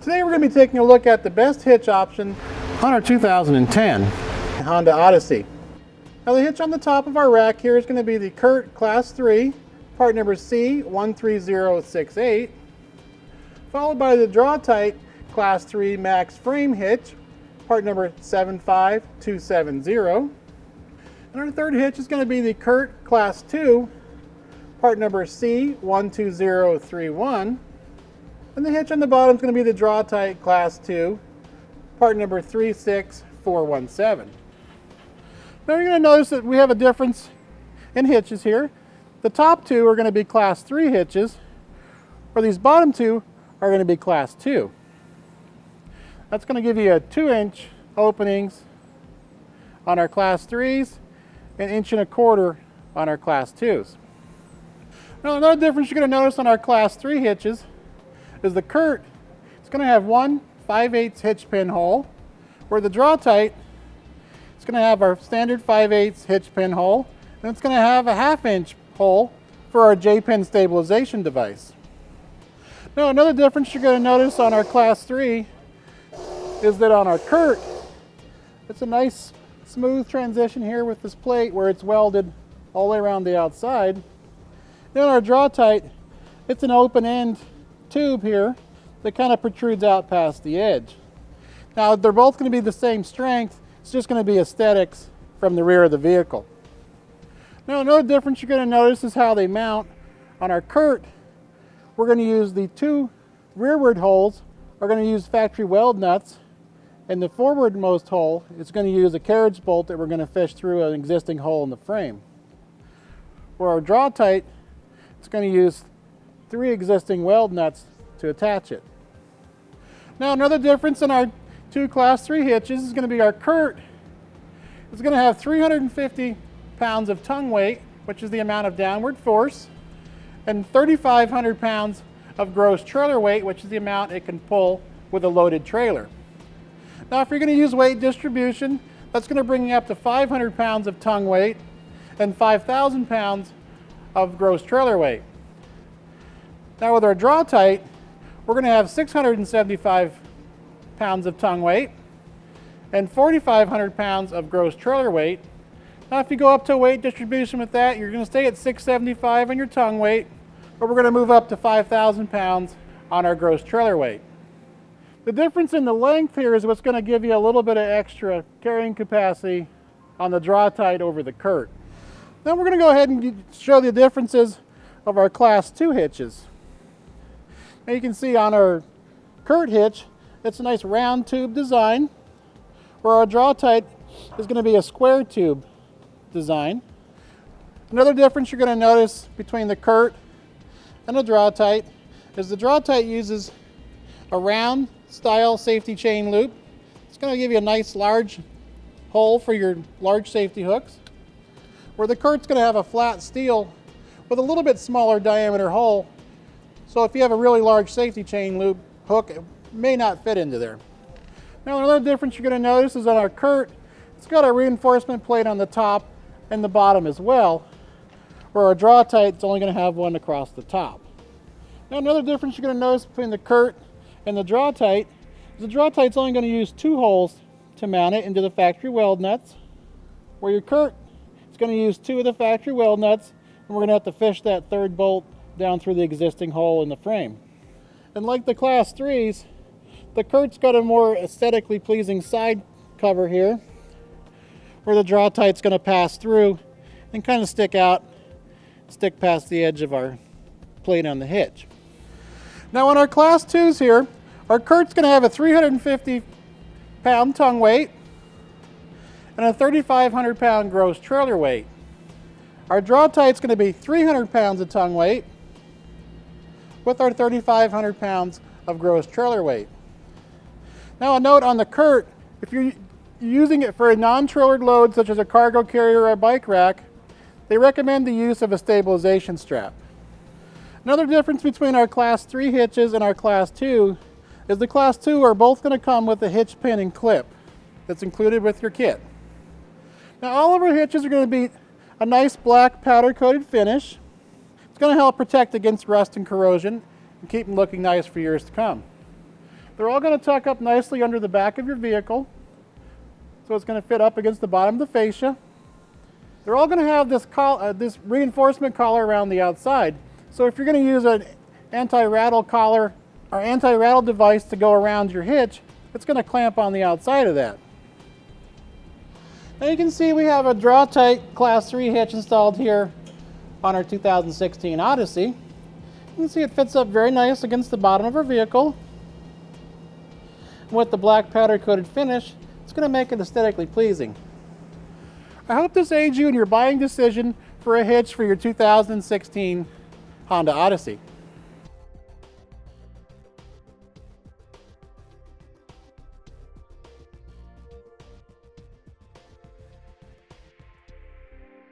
Today we're going to be taking a look at the best hitch option on our 2010 Honda Odyssey. Now the hitch on the top of our rack here is going to be the Curt Class 3, part number C13068, followed by the Draw-Tite Class 3 Max Frame Hitch, part number 75270. And our third hitch is going to be the Curt Class 2, part number C12031. And the hitch on the bottom is going to be the Draw-Tite Class 2, part number 36417. Now you're going to notice that we have a difference in hitches here. The top two are going to be Class 3 hitches, where these bottom two are going to be Class 2. That's going to give you a 2-inch openings on our Class 3s, an 1.25 inch on our Class 2s. Now another difference you're going to notice on our Class 3 hitches is the Curt. It's going to have one 5/8 hitch pin hole, where the Draw-Tite is going to have our standard 5/8 hitch pin hole, and it's going to have a 1/2 inch hole for our J-pin stabilization device. Now another difference you're going to notice on our Class 3 is that on our Curt, it's a nice smooth transition here with this plate where it's welded all the way around the outside. Then on our Draw-Tite, it's an open end tube here that kind of protrudes out past the edge. Now they're both going to be the same strength, it's just going to be aesthetics from the rear of the vehicle. Now another difference you're going to notice is how they mount. On our Curt, we're going to use the two rearward holes are going to use factory weld nuts, and the forwardmost hole is going to use a carriage bolt that we're going to fish through an existing hole in the frame. For our Draw-Tite, it's going to use 3 existing weld nuts to attach it. Now another difference in our two Class 3 hitches is going to be our Curt. It's going to have 350 pounds of tongue weight, which is the amount of downward force, and 3,500 pounds of gross trailer weight, which is the amount it can pull with a loaded trailer. Now if you're going to use weight distribution, that's going to bring you up to 500 pounds of tongue weight and 5,000 pounds of gross trailer weight. Now with our Draw-Tite, we're going to have 675 pounds of tongue weight and 4,500 pounds of gross trailer weight. Now if you go up to a weight distribution with that, you're going to stay at 675 on your tongue weight, but we're going to move up to 5,000 pounds on our gross trailer weight. The difference in the length here is what's going to give you a little bit of extra carrying capacity on the Draw-Tite over the Curt. Now we're going to go ahead and show the differences of our Class 2 hitches. Now you can see on our Curt hitch, it's a nice round tube design, where our Draw-Tite is going to be a square tube design. Another difference you're going to notice between the Curt and the Draw-Tite is the Draw-Tite uses a round style safety chain loop. It's going to give you a nice large hole for your large safety hooks, where the Curt's going to have a flat steel with a little bit smaller diameter hole. So if you have a really large safety chain loop hook, it may not fit into there. Now another difference you're going to notice is on our Curt, it's got a reinforcement plate on the top and the bottom as well, where our Draw-Tite is only going to have one across the top. Now another difference you're going to notice between the Curt and the Draw-Tite is the Draw-Tite's only going to use 2 holes to mount it into the factory weld nuts, where your Curt is going to use 2 of the factory weld nuts, and we're going to have to fish that third bolt down through the existing hole in the frame. And like the Class 3s, the Curt's got a more aesthetically pleasing side cover here, where the Draw-Tite's going to pass through and kind of stick past the edge of our plate on the hitch. Now on our Class 2s here, our Curt's going to have a 350 pound tongue weight and a 3,500 pound gross trailer weight. Our Draw-Tite's going to be 300 pounds of tongue weight with our 3,500 pounds of gross trailer weight. Now a note on the Curt, if you're using it for a non-trailered load such as a cargo carrier or a bike rack, they recommend the use of a stabilization strap. Another difference between our Class 3 hitches and our Class 2 is the Class 2 are both going to come with a hitch pin and clip that's included with your kit. Now all of our hitches are going to be a nice black powder coated finish. It's going to help protect against rust and corrosion and keep them looking nice for years to come. They're all going to tuck up nicely under the back of your vehicle. So it's going to fit up against the bottom of the fascia. They're all going to have this reinforcement collar around the outside. So if you're going to use an anti-rattle collar or anti-rattle device to go around your hitch, it's going to clamp on the outside of that. Now you can see we have a Draw-Tite Class 3 hitch installed here on our 2016 Odyssey. You can see it fits up very nice against the bottom of our vehicle. With the black powder coated finish, it's going to make it aesthetically pleasing. I hope this aids you in your buying decision for a hitch for your 2016 Honda Odyssey.